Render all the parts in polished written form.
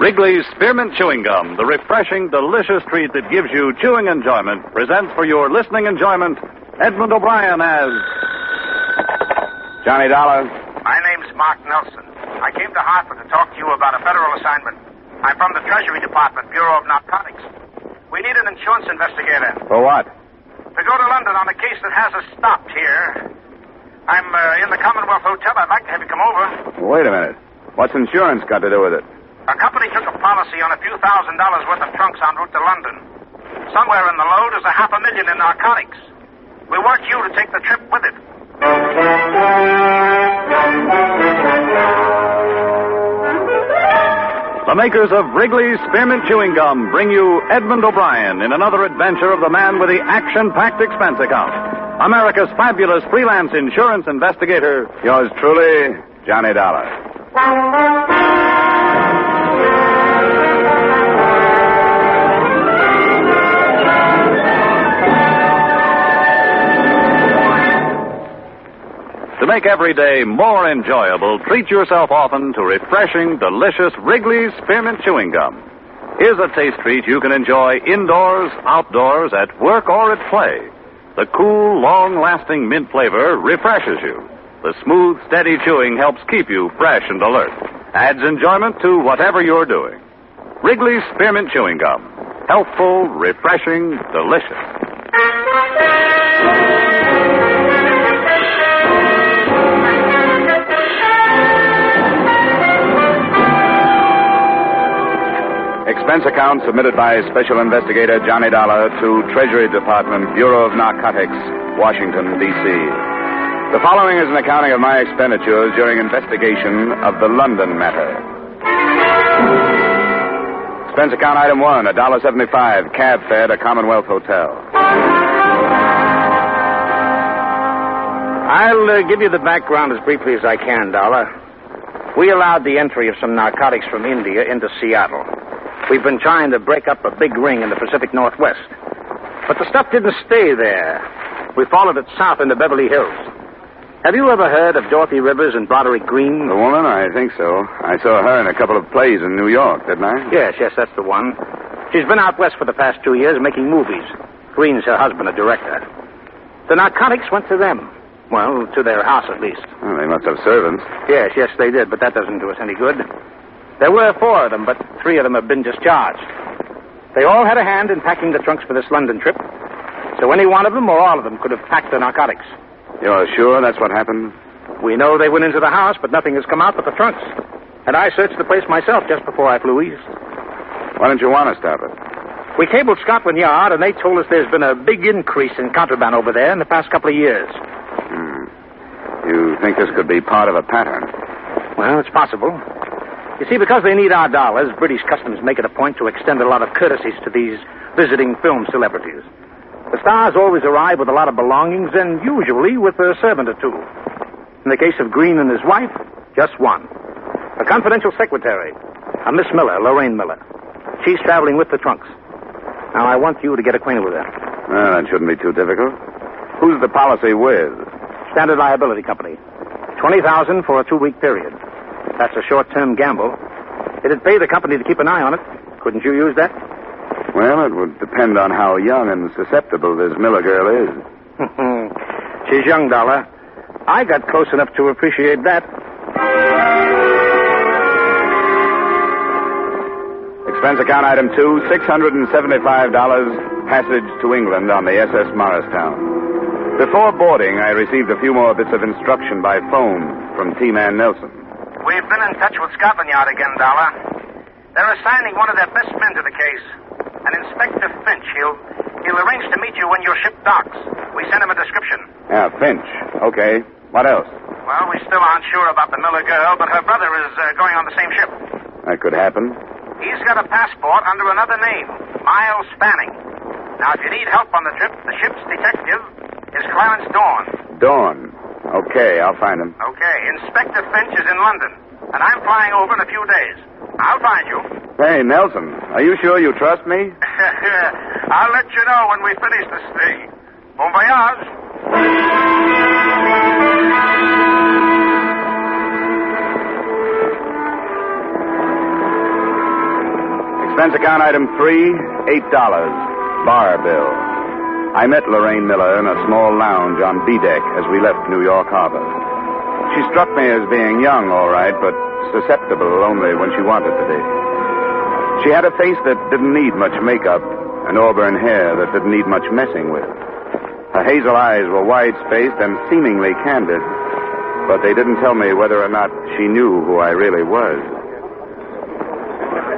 Wrigley's Spearmint Chewing Gum, the refreshing, delicious treat that gives you chewing enjoyment, presents for your listening enjoyment Edmund O'Brien as Johnny Dollar. My name's Mark Nelson. I came to Hartford to talk to you about a federal assignment. I'm from the Treasury Department, Bureau of Narcotics. We need an insurance investigator. For what? To go to London on a case that has us stopped here. I'm in the Commonwealth Hotel. I'd like to have you come over. Wait a minute. What's insurance got to do with it? Our company took a policy on a few $1,000s worth of trunks en route to London. Somewhere in the load is $500,000 in narcotics. We want you to take the trip with it. The makers of Wrigley's Spearmint Chewing Gum bring you Edmund O'Brien in another adventure of the man with the action-packed expense account. America's fabulous freelance insurance investigator. Yours truly, Johnny Dollar. To make every day more enjoyable, treat yourself often to refreshing, delicious Wrigley's Spearmint Chewing Gum. Here's a taste treat you can enjoy indoors, outdoors, at work, or at play. The cool, long-lasting mint flavor refreshes you. The smooth, steady chewing helps keep you fresh and alert. Adds enjoyment to whatever you're doing. Wrigley's Spearmint Chewing Gum. Healthful, refreshing, delicious. Expense account submitted by Special Investigator Johnny Dollar to Treasury Department, Bureau of Narcotics, Washington, D.C. The following is an accounting of my expenditures during investigation of the London matter. Expense account item 1, $1.75, cab fare to Commonwealth Hotel. I'll give you the background as briefly as I can, Dollar. We allowed the entry of some narcotics from India into Seattle. We've been trying to break up a big ring in the Pacific Northwest. But the stuff didn't stay there. We followed it south into Beverly Hills. Have you ever heard of Dorothy Rivers and Broderick Green? The woman? I think so. I saw her in a couple of plays in New York, didn't I? Yes, that's the one. She's been out west for the past 2 years making movies. Green's her husband, a director. The narcotics went to them. Well, to their house, at least. Well, they must have servants. Yes, they did, but that doesn't do us any good. There were 4 of them, but 3 of them have been discharged. They all had a hand in packing the trunks for this London trip. So any one of them or all of them could have packed the narcotics. You're sure that's what happened? We know they went into the house, but nothing has come out but the trunks. And I searched the place myself just before I flew east. Why don't you want to stop it? We cabled Scotland Yard, and they told us there's been a big increase in contraband over there in the past couple of years. You think this could be part of a pattern? Well, it's possible. You see, because they need our dollars, British Customs make it a point to extend a lot of courtesies to these visiting film celebrities. The stars always arrive with a lot of belongings and usually with a servant or 2. In the case of Green and his wife, just 1. A confidential secretary, a Miss Miller, Lorraine Miller. She's traveling with the trunks. Now, I want you to get acquainted with her. Well, that shouldn't be too difficult. Who's the policy with? Standard Liability Company. $20,000 for a 2-week period. That's a short-term gamble. It'd pay the company to keep an eye on it. Couldn't you use that? Well, it would depend on how young and susceptible this Miller girl is. She's young, Dollar. I got close enough to appreciate that. Expense account item 2, $675, passage to England on the SS Morristown. Before boarding, I received a few more bits of instruction by phone from T-Man Nelson. We've been in touch with Scotland Yard again, Dollar. They're assigning one of their best men to the case. An Inspector Finch. He'll arrange to meet you when your ship docks. We sent him a description. Yeah, Finch. Okay. What else? Well, we still aren't sure about the Miller girl, but her brother is going on the same ship. That could happen. He's got a passport under another name, Miles Fanning. Now, if you need help on the trip, the ship's detective is Clarence Dorn. Dorn. Okay, I'll find him. Okay. Inspector Finch is in London, and I'm flying over in a few days. I'll find you. Hey, Nelson, are you sure you trust me? I'll let you know when we finish this thing. Bon voyage. Expense account item 3, $8. Bar bill. I met Lorraine Miller in a small lounge on B deck as we left New York Harbor. She struck me as being young, all right, but susceptible only when she wanted to be. She had a face that didn't need much makeup and auburn hair that didn't need much messing with. Her hazel eyes were wide-spaced and seemingly candid, but they didn't tell me whether or not she knew who I really was.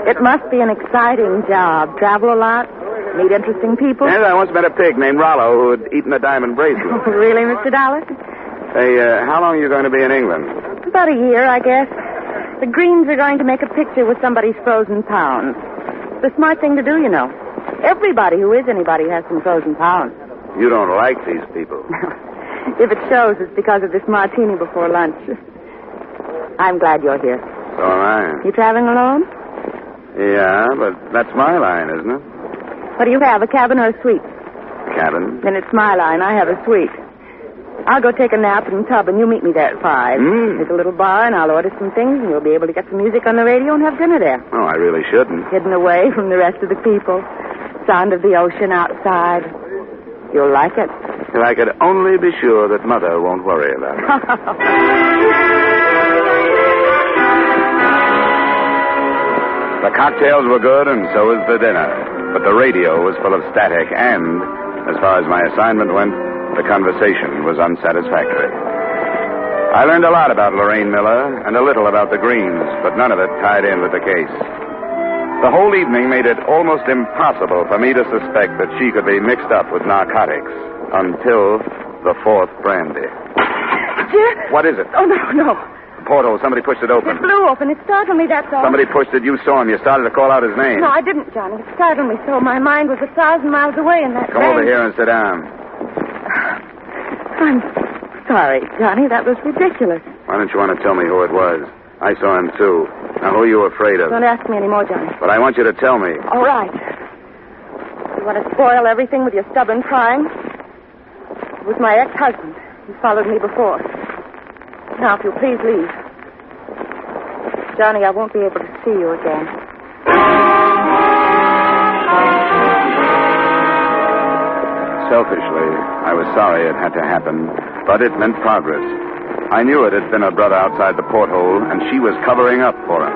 It must be an exciting job. Travel a lot? Meet interesting people? Yes, I once met a pig named Rollo who had eaten a diamond bracelet. Oh, really, Mr. Dollar? Hey, how long are you going to be in England? About a year, I guess. The Greens are going to make a picture with somebody's frozen pounds. It's a smart thing to do, you know. Everybody who is anybody has some frozen pounds. You don't like these people. If it shows, it's because of this martini before lunch. I'm glad you're here. So am I. You traveling alone? Yeah, but that's my line, isn't it? What do you have, a cabin or a suite? Cabin. Then it's my line. I have a suite. I'll go take a nap in the tub, and you meet me there at 5. There's a little bar, and I'll order some things, and you'll be able to get some music on the radio and have dinner there. Oh, I really shouldn't. Hidden away from the rest of the people. Sound of the ocean outside. You'll like it. If I could only be sure that Mother won't worry about it. The cocktails were good, and so was the dinner. But the radio was full of static, and, as far as my assignment went, the conversation was unsatisfactory. I learned a lot about Lorraine Miller and a little about the Greens, but none of it tied in with the case. The whole evening made it almost impossible for me to suspect that she could be mixed up with narcotics until the fourth brandy. Jim? What is it? Oh, no. The porthole. Somebody pushed it open. It blew open. It startled me, that's all. Somebody pushed it. You saw him. You started to call out his name. No, I didn't, Johnny. It startled me so. My mind was 1,000 miles away in that Come over here and sit down. I'm sorry, Johnny. That was ridiculous. Why don't you want to tell me who it was? I saw him, too. Now, who are you afraid of? Don't ask me any more, Johnny. But I want you to tell me. All right. You want to spoil everything with your stubborn prying? It was my ex-husband. He followed me before. Now, if you'll please leave. Johnny, I won't be able to see you again. Selfishly, I was sorry it had to happen, but it meant progress. I knew it had been her brother outside the porthole, and she was covering up for him.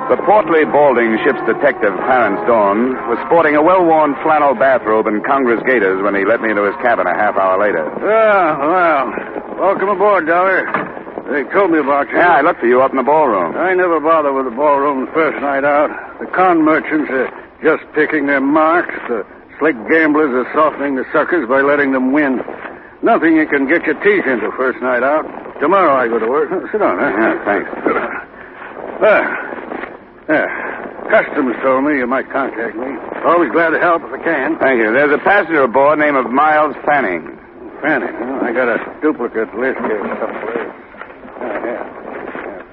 The portly, balding ship's detective, Clarence Dorn, was sporting a well-worn flannel bathrobe and Congress gaiters when he let me into his cabin a half hour later. Well, welcome aboard, Dollar. They told me about you. Yeah, I looked for you up in the ballroom. I never bother with the ballroom the first night out. The con merchants are just picking their marks. The slick gamblers are softening the suckers by letting them win. Nothing you can get your teeth into first night out. Tomorrow I go to work. Sit down, huh? Yeah, thanks. Customs told me you might contact me. Always glad to help if I can. Thank you. There's a passenger aboard named Miles Fanning. Fanning, huh? I got a duplicate list here someplace.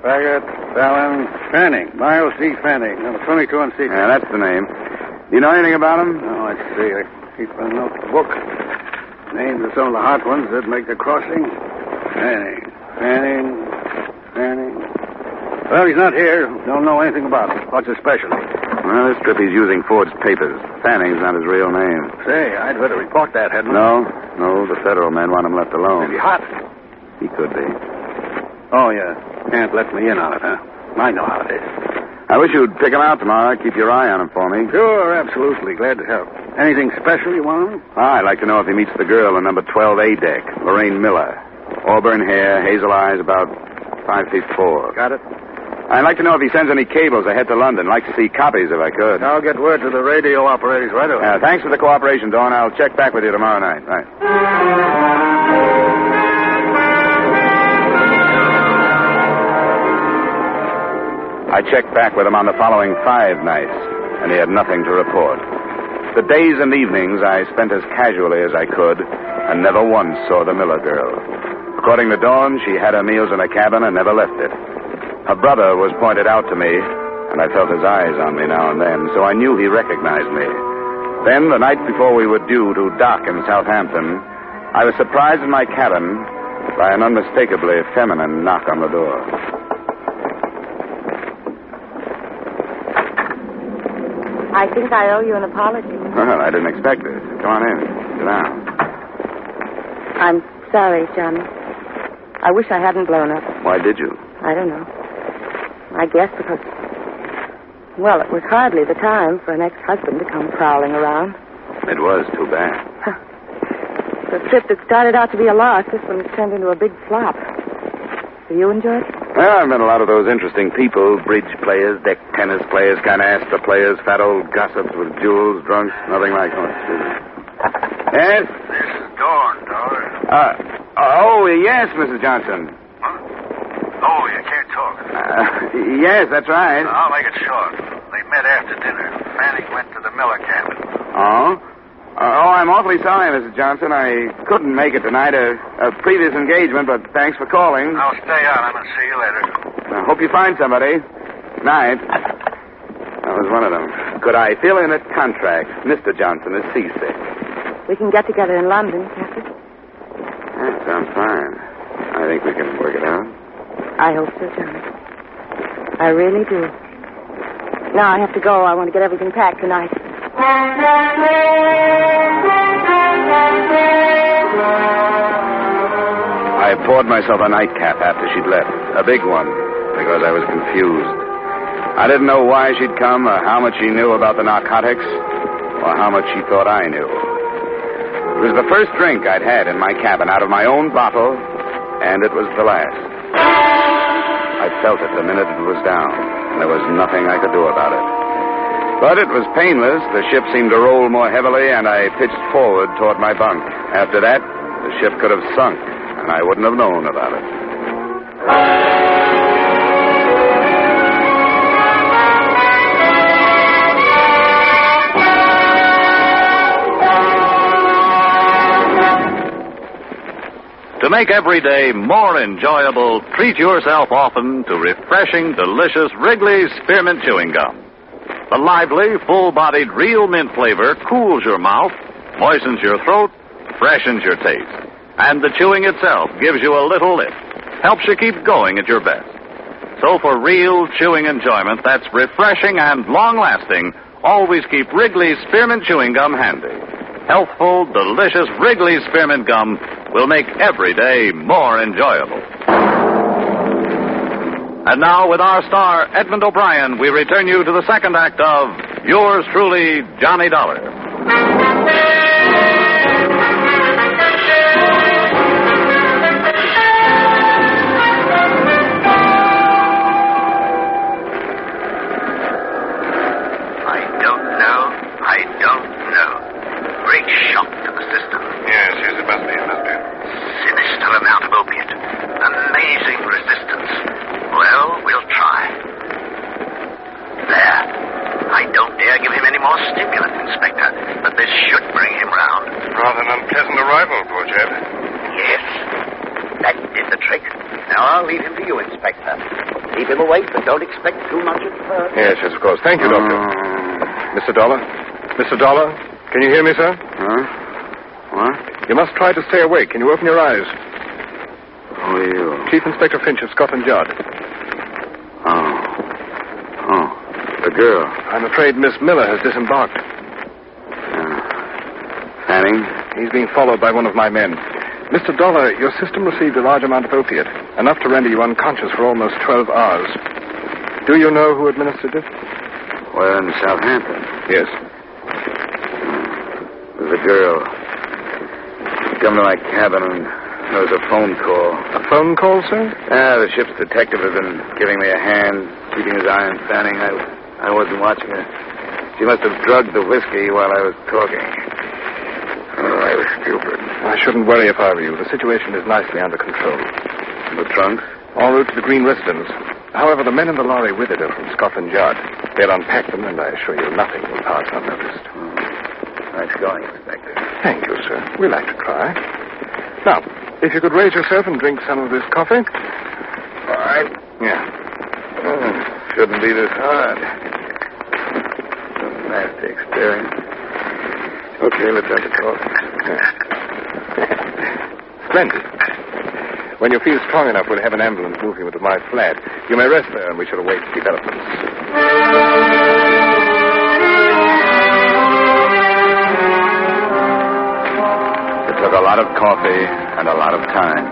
Faggett, Fallon, Fanning. Miles C. Fanning, number 22 on C. Yeah, that's the name. Do you know anything about him? Oh, let's see. I keep a notebook. Names of some of the hot ones that make the crossing. Fanning. Well, he's not here. Don't know anything about him. What's his specialty? Well, this trip he's using forged papers. Fanning's not his real name. Say, I'd better report that, hadn't I? No, the federal men want him left alone. Maybe hot. He could be. Oh, yeah. Can't let me in on it, huh? I know how it is. I wish you'd pick him out tomorrow. Keep your eye on him for me. Sure, absolutely. Glad to help. Anything special you want? I'd like to know if he meets the girl on number 12A deck, Lorraine Miller. Auburn hair, hazel eyes, about 5'4". Got it? I'd like to know if he sends any cables ahead to London. Like to see copies if I could. I'll get word to the radio operators right away. Thanks for the cooperation, Dawn. I'll check back with you tomorrow night. Right. I checked back with him on the following 5 nights, and he had nothing to report. The days and evenings I spent as casually as I could, and never once saw the Miller girl. According to Dawn, she had her meals in a cabin and never left it. Her brother was pointed out to me, and I felt his eyes on me now and then, so I knew he recognized me. Then, the night before we were due to dock in Southampton, I was surprised in my cabin by an unmistakably feminine knock on the door. I think I owe you an apology. Well, I didn't expect it. Come on in. Sit down. I'm sorry, Johnny. I wish I hadn't blown up. Why did you? I don't know. I guess because, well, it was hardly the time for an ex-husband to come prowling around. It was too bad. The trip that started out to be a loss, this one's turned into a big flop. Do you enjoy it? Well, I've met a lot of those interesting people, bridge players, deck tennis players, canasta players, fat old gossips with jewels, drunks, nothing like that. Yes? This is Dawn, Dollar. Yes, Mrs. Johnson. Huh? Oh, you can't talk. Yes, that's right. I'll make it short. They met after dinner. Fanning went to the Miller cabin. Oh? I'm awfully sorry, Mrs. Johnson. I couldn't make it tonight. A previous engagement, but thanks for calling. I'll stay on. I'm going to see you later. I hope you find somebody. Night. That was one of them. Could I fill in a contract? Mr. Johnson is seasick. We can get together in London, can't we? That sounds fine. I think we can work it out. I hope so, Johnny. I really do. Now I have to go. I want to get everything packed tonight. I poured myself a nightcap after she'd left. A big one, because I was confused. I didn't know why she'd come, or how much she knew about the narcotics, or how much she thought I knew. It was the first drink I'd had in my cabin out of my own bottle, and it was the last. I felt it the minute it was down, and there was nothing I could do about it. But it was painless. The ship seemed to roll more heavily, and I pitched forward toward my bunk. After that, the ship could have sunk, and I wouldn't have known about it. To make every day more enjoyable, treat yourself often to refreshing, delicious Wrigley's Spearmint Chewing Gum. The lively, full-bodied real mint flavor cools your mouth, moistens your throat, freshens your taste. And the chewing itself gives you a little lift, helps you keep going at your best. So for real chewing enjoyment that's refreshing and long-lasting, always keep Wrigley's Spearmint Chewing Gum handy. Healthful, delicious Wrigley's Spearmint Gum will make every day more enjoyable. And now, with our star, Edmund O'Brien, we return you to the second act of Yours Truly, Johnny Dollar. I don't know. Great shock to the system. Yes, it must be. Sinister amount of opiate. Amazing resistance. Well, we'll try. There. I don't dare give him any more stimulant, Inspector, but this should bring him round. Rather an unpleasant arrival, poor chap. Yes. That did the trick. Now I'll leave him to you, Inspector. Keep him awake, but don't expect too much at first. Yes, of course. Thank you, Doctor. Mr. Dollar? Mr. Dollar? Can you hear me, sir? Huh? What? You must try to stay awake. Can you open your eyes? Who are you? Chief Inspector Finch of Scotland Yard. Oh, the girl. I'm afraid Miss Miller has disembarked. Fanning? He's being followed by one of my men. Mr. Dollar, your system received a large amount of opiate, enough to render you unconscious for almost 12 hours. Do you know who administered it? Well, in Southampton. Yes. There's a girl. She come to my cabin and there was a phone call. A phone call, sir? The ship's detective has been giving me a hand, keeping his eye on Fanning. I wasn't watching her. She must have drugged the whiskey while I was talking. Oh, I was stupid. I shouldn't worry if I were you. The situation is nicely under control. The trunks? En route to the Green residence. However, the men in the lorry with it are from Scotland Yard. They'll unpack them, and I assure you nothing will pass unnoticed. Nice going, Inspector. Thank you, sir. We like to try. Now, if you could raise yourself and drink some of this coffee. All right. Yeah. Shouldn't be this hard. It's a nasty experience. Okay, let's have the coffee. Splendid. When you feel strong enough, we'll have an ambulance move you into my flat. You may rest there, and we shall await developments. coffee, and a lot of time.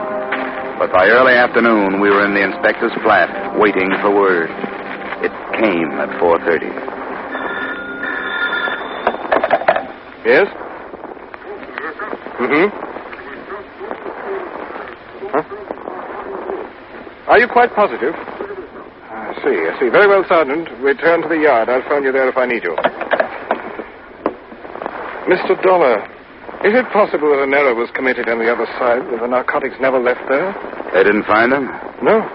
But by early afternoon, we were in the inspector's flat, waiting for word. It came at 4:30. Yes? Mm-hmm. Huh? Are you quite positive? I see. Very well, Sergeant. Return to the yard. I'll phone you there if I need you. Mr. Dollar, is it possible that an error was committed on the other side, that the narcotics never left there? They didn't find them? No.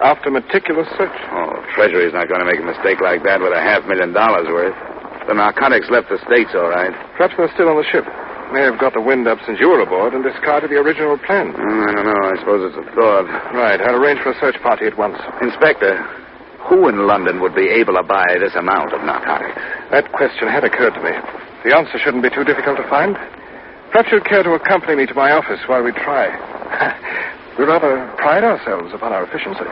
After meticulous search. Oh, Treasury's not going to make a mistake like that with $500,000 worth. The narcotics left the States, all right. Perhaps they're still on the ship. May have got the wind up since you were aboard and discarded the original plan. I don't know. I suppose it's a thought. Right. I'll arrange for a search party at once. Inspector, who in London would be able to buy this amount of narcotics? That question had occurred to me. The answer shouldn't be too difficult to find. Perhaps you'd care to accompany me to my office while we try. We rather pride ourselves upon our efficiency.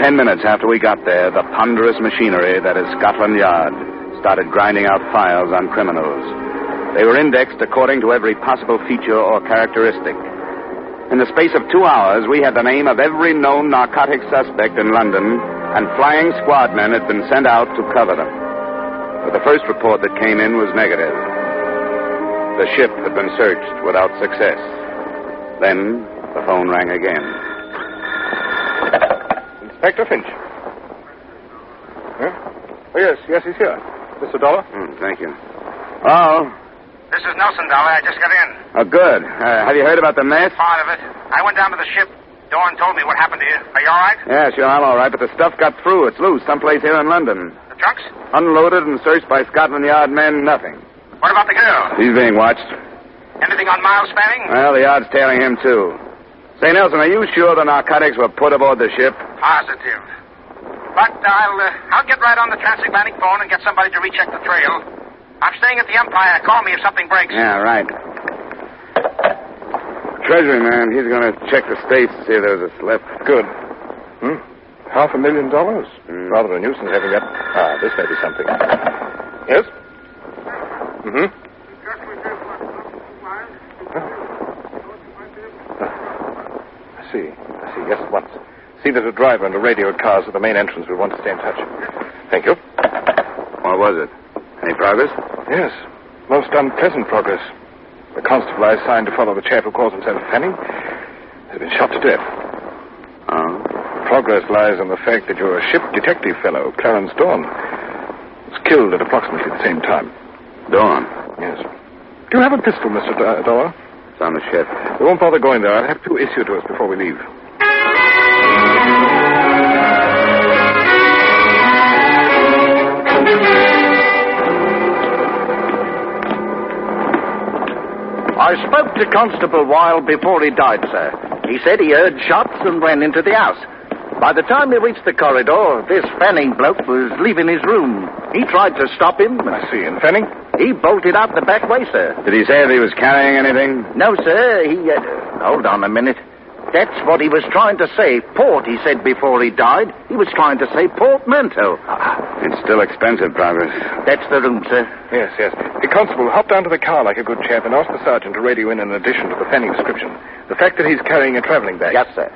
10 minutes after we got there, the ponderous machinery that is Scotland Yard started grinding out files on criminals. They were indexed according to every possible feature or characteristic. In the space of 2 hours, we had the name of every known narcotic suspect in London, and flying squad men had been sent out to cover them. But the first report that came in was negative. The ship had been searched without success. Then the phone rang again. Inspector Finch. Huh? Oh, yes, he's here. Mr. Dollar? Thank you. Oh. This is Nelson, Dollar. I just got in. Oh, good. Have you heard about the mess? Part of it. I went down to the ship. Dorn told me what happened to you. Are you all right? Yeah, sure, I'm all right, but the stuff got through. It's loose someplace here in London. The trunks? Unloaded and searched by Scotland Yard men, nothing. What about the girl? He's being watched. Anything on Miles Fanning? Well, the Yard's tailing him, too. Say, Nelson, are you sure the narcotics were put aboard the ship? Positive. But I'll get right on the transatlantic phone and get somebody to recheck the trail. I'm staying at the Empire. Call me if something breaks. Yeah, right. Treasury man, he's going to check the States to see if there's a slip. Good. $500,000? Rather a nuisance having that. This may be something. Yes? Mm-hmm. I see. Yes, at once. See that a driver and a radio cars at the main entrance will want to stay in touch. Thank you. What was it? Any progress? Yes. Most unpleasant progress. The constable I assigned to follow the chap who calls himself Fanning has been shot to death. Oh? Progress lies in the fact that your ship detective fellow, Clarence Dawn, was killed at approximately the same time. Dawn? Yes. Do you have a pistol, Mr. Dollar? It's on the ship. We won't bother going there. I'll have two issued to us before we leave. I spoke to Constable Wilde before he died, sir. He said he heard shots and ran into the house. By the time he reached the corridor, this Fanning bloke was leaving his room. He tried to stop him. I see. And Fanning? He bolted out the back way, sir. Did he say if he was carrying anything? No, sir. He... hold on a minute. That's what he was trying to say. Port, he said before he died. He was trying to say portmanteau. It's still expensive, Progress. That's the room, sir. Yes. The constable, hop down to the car like a good chap and ask the sergeant to radio in addition to the Fanning description. The fact that he's carrying a traveling bag. Yes, sir.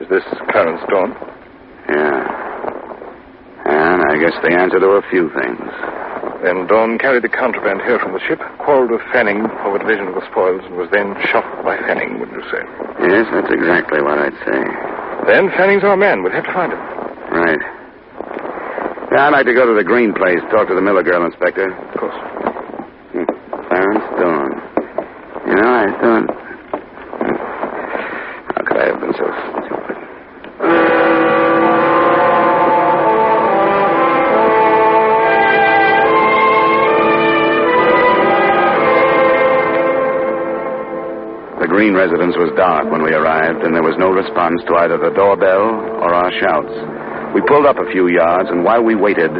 Is this Clarence Dawn? Yeah. And I guess the answer to a few things. Then Dawn carried the contraband here from the ship, quarreled with Fanning over division of the spoils, and was then shot by Fanning, wouldn't you say? Yes, that's exactly what I'd say. Then Fanning's our man. We'll have to find him. Right. Yeah, I'd like to go to the Green place, talk to the Miller girl, Inspector. Of course. Clarence Dawn. You know, I thought... How could I have been so stupid? The Green residence was dark when we arrived, and there was no response to either the doorbell or our shouts. We pulled up a few yards, and while we waited,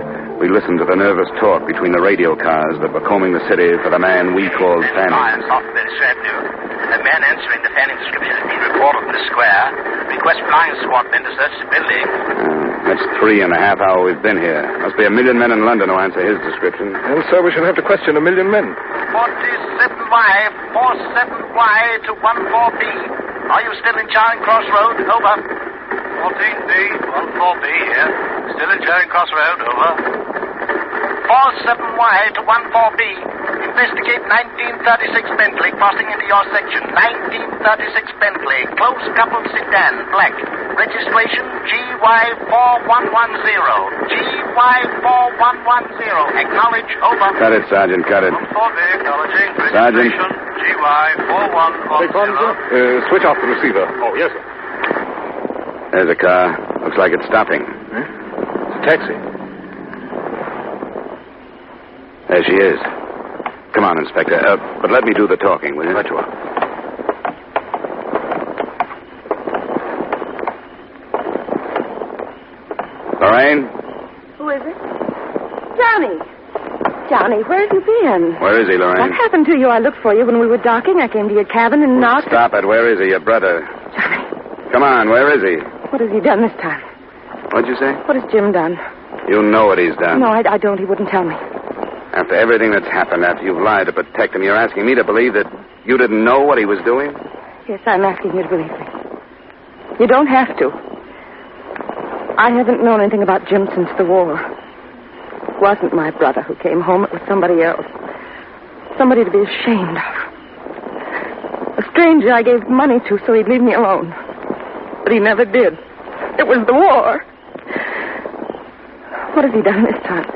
We listened to the nervous talk between the radio cars that were combing the city for the man we called Fanning. Science officer this afternoon. A man answering the Fanning description has been reported in the square. Request flying squad men to search the building. That's 3.5 hours we've been here. Must be 1 million men in London who answer his description. And so we shall have to question 1 million men. 47Y, 47Y to 14B. Are you still in Charing Cross Road? Over. 14B, 14B, yeah. Still in Charing Cross Road, over. 47Y to 14B. Investigate 1936 Bentley crossing into your section. 1936 Bentley. Close coupled sedan, black. Registration GY4110. GY4110. Acknowledge, over. Cut it, Sergeant, cut it. 14B, acknowledging. Sergeant. Registration GY4110. Switch off the receiver. Oh, yes, sir. There's a car. Looks like it's stopping. It's a taxi. There she is. Come on, Inspector. But let me do the talking, will you? Right you are. Lorraine? Who is it? Johnny. Johnny, where have you been? Where is he, Lorraine? What happened to you? I looked for you when we were docking. I came to your cabin and knocked. Stop it. Where is he, your brother? Johnny, Come on, where is he? what has he done this time? What'd you say? What has Jim done? You know what he's done. No, I don't. He wouldn't tell me. After everything that's happened, after you've lied to protect him, you're asking me to believe that you didn't know what he was doing? Yes, I'm asking you to believe me. You don't have to. I haven't known anything about Jim since the war. It wasn't my brother who came home. It was somebody else. Somebody to be ashamed of. A stranger I gave money to so he'd leave me alone. But he never did. It was the war. What has he done this time?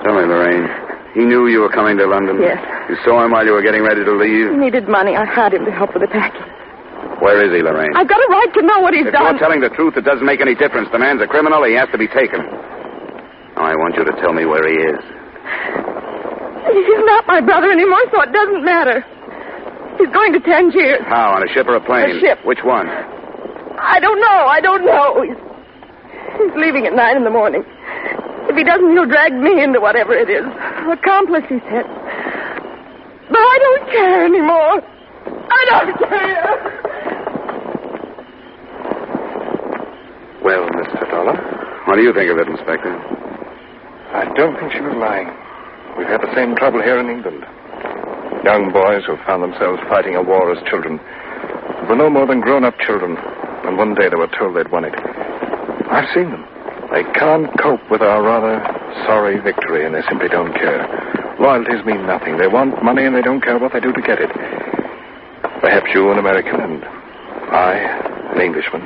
Tell me, Lorraine. He knew you were coming to London? Yes. You saw him while you were getting ready to leave? He needed money. I hired him to help with the packing. Where is he, Lorraine? I've got a right to know what he's If done. you're telling the truth, it doesn't make any difference. The man's a criminal. He has to be taken. Now, I want you to tell me where he is. He's not my brother anymore, so it doesn't matter. He's going to Tangier. How, on a ship or a plane? A ship. Which one? I don't know. He's leaving at 9 a.m. If he doesn't, he'll drag me into whatever it is. Accomplice, he said. But I don't care anymore. I don't care. Well, Mr. Dollar? What do you think of it, Inspector? I don't think she was lying. We've had the same trouble here in England. Young boys who found themselves fighting a war as children were no more than grown-up children, and one day they were told they'd won it. I've seen them. They can't cope with our rather sorry victory, and they simply don't care. Loyalties mean nothing. They want money, and they don't care what they do to get it. Perhaps you, an American, and I, an Englishman,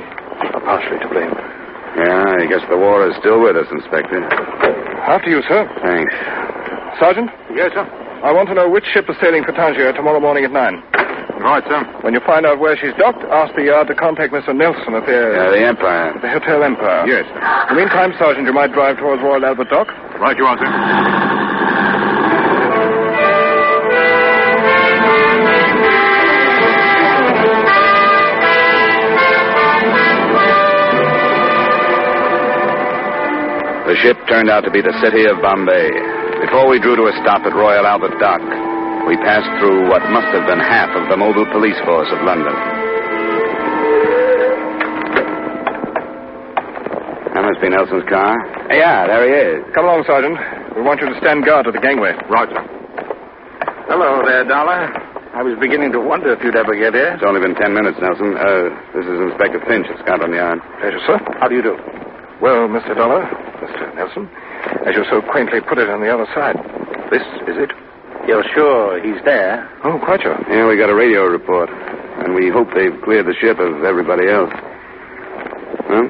are partially to blame. Yeah, I guess the war is still with us, Inspector. After you, sir. Thanks. Sergeant? Yes, sir. I want to know which ship is sailing for Tangier tomorrow morning at 9. Right, sir. When you find out where she's docked, ask the yard to contact Mr. Nelson at The Empire. the Hotel Empire. Yes. In the meantime, Sergeant, you might drive towards Royal Albert Dock. Right you are, sir. The ship turned out to be the city of Bombay. Before we drew to a stop at Royal Albert Dock, we passed through what must have been half of the mobile police force of London. That must be Nelson's car. Yeah, there he is. Come along, Sergeant. We want you to stand guard at the gangway. Right, sir. Hello there, Dollar. I was beginning to wonder if you'd ever get here. It's only been 10 minutes, Nelson. This is Inspector Finch at Scotland Yard. Pleasure, sir. How do you do? Well, Mr. Dollar, Mr. Nelson, as you so quaintly put it on the other side, this is it? You're sure he's there? Oh, quite sure. Yeah, we got a radio report. And we hope they've cleared the ship of everybody else. Huh?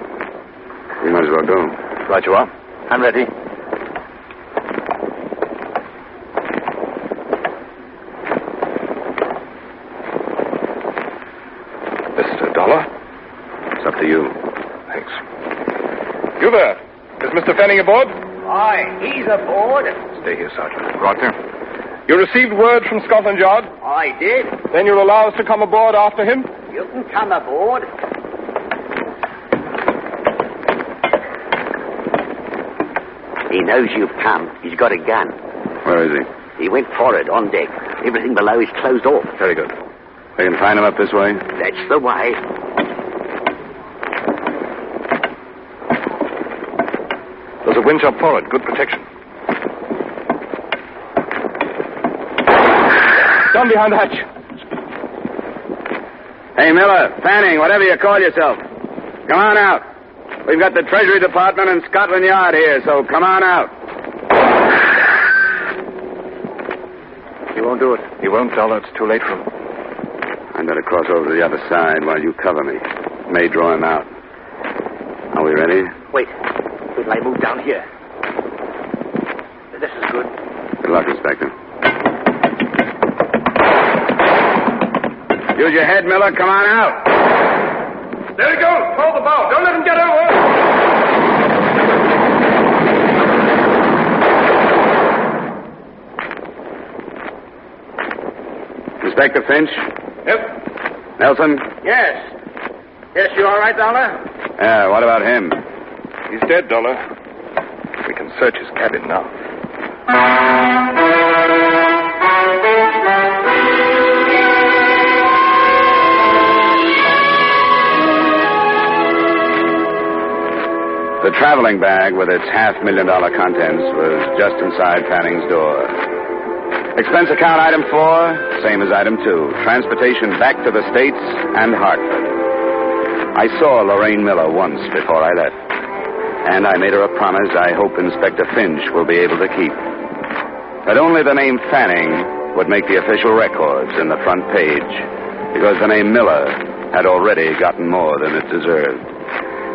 We might as well go. Right you are. I'm ready. Mr. Dollar? It's up to you. Thanks. You there. Is Mr. Fanning aboard? Aye, he's aboard. Stay here, Sergeant. Right, sir. You received word from Scotland Yard? I did. Then you'll allow us to come aboard after him? You can come aboard. He knows you've come. He's got a gun. Where is he? He went forward on deck. Everything below is closed off. Very good. We can find him up this way? That's the way. There's a winch up forward. Good protection. Down behind the hatch. Hey, Miller, Fanning, whatever you call yourself. Come on out. We've got the Treasury Department and Scotland Yard here, so come on out. He won't do it. He won't, Dollar. It's too late for him. I'm going to cross over to the other side while you cover me. May draw him out. Are we ready? Wait till I move down here. This is good. Good luck, Inspector. Use your head, Miller. Come on out. There he goes. Hold the bow. Don't let him get over. Inspector Finch? Yep. Nelson? Yes. Yes, you all right, Dollar? Yeah, what about him? He's dead, Dollar. We can search his cabin now. The traveling bag with its $500,000 contents was just inside Fanning's door. Expense account item 4, same as item 2. Transportation back to the States and Hartford. I saw Lorraine Miller once before I left. And I made her a promise I hope Inspector Finch will be able to keep. That only the name Fanning would make the official records in the front page, because the name Miller had already gotten more than it deserved.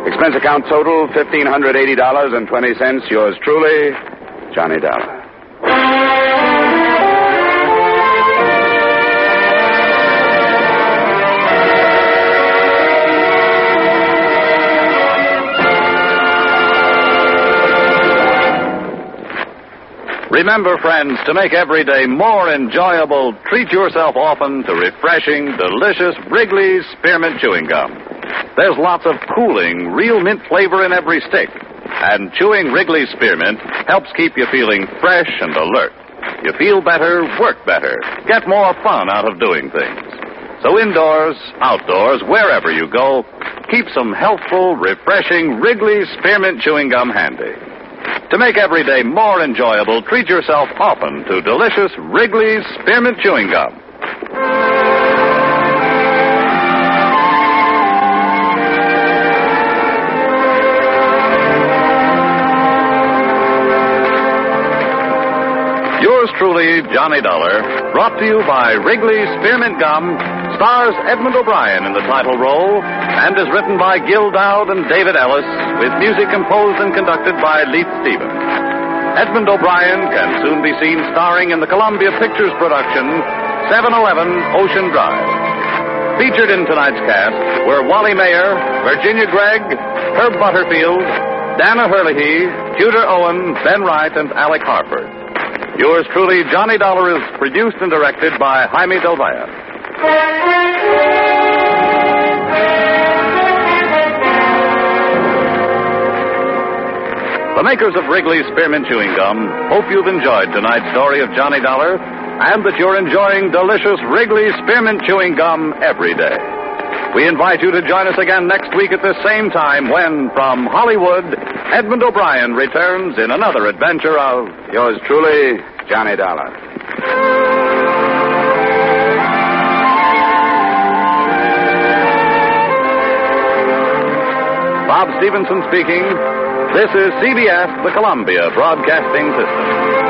Expense account total, $1,580.20. Yours truly, Johnny Dollar. Remember, friends, to make every day more enjoyable, treat yourself often to refreshing, delicious Wrigley's Spearmint Chewing Gum. There's lots of cooling, real mint flavor in every stick. And chewing Wrigley's Spearmint helps keep you feeling fresh and alert. You feel better, work better, get more fun out of doing things. So indoors, outdoors, wherever you go, keep some healthful, refreshing Wrigley's Spearmint Chewing Gum handy. To make every day more enjoyable, treat yourself often to delicious Wrigley's Spearmint Chewing Gum. Yours truly, Johnny Dollar, brought to you by Wrigley's Spearmint Gum, stars Edmund O'Brien in the title role, and is written by Gil Dowd and David Ellis, with music composed and conducted by Leith Stevens. Edmund O'Brien can soon be seen starring in the Columbia Pictures production, 711 Ocean Drive. Featured in tonight's cast were Wally Mayer, Virginia Gregg, Herb Butterfield, Dana Herlihy, Tudor Owen, Ben Wright, and Alec Harford. Yours truly, Johnny Dollar, is produced and directed by Jaime Del Valle. The makers of Wrigley's Spearmint Chewing Gum hope you've enjoyed tonight's story of Johnny Dollar and that you're enjoying delicious Wrigley's Spearmint Chewing Gum every day. We invite you to join us again next week at the same time when, from Hollywood, Edmund O'Brien returns in another adventure of Yours truly, Johnny Dollar. Bob Stevenson speaking. This is CBS, the Columbia Broadcasting System.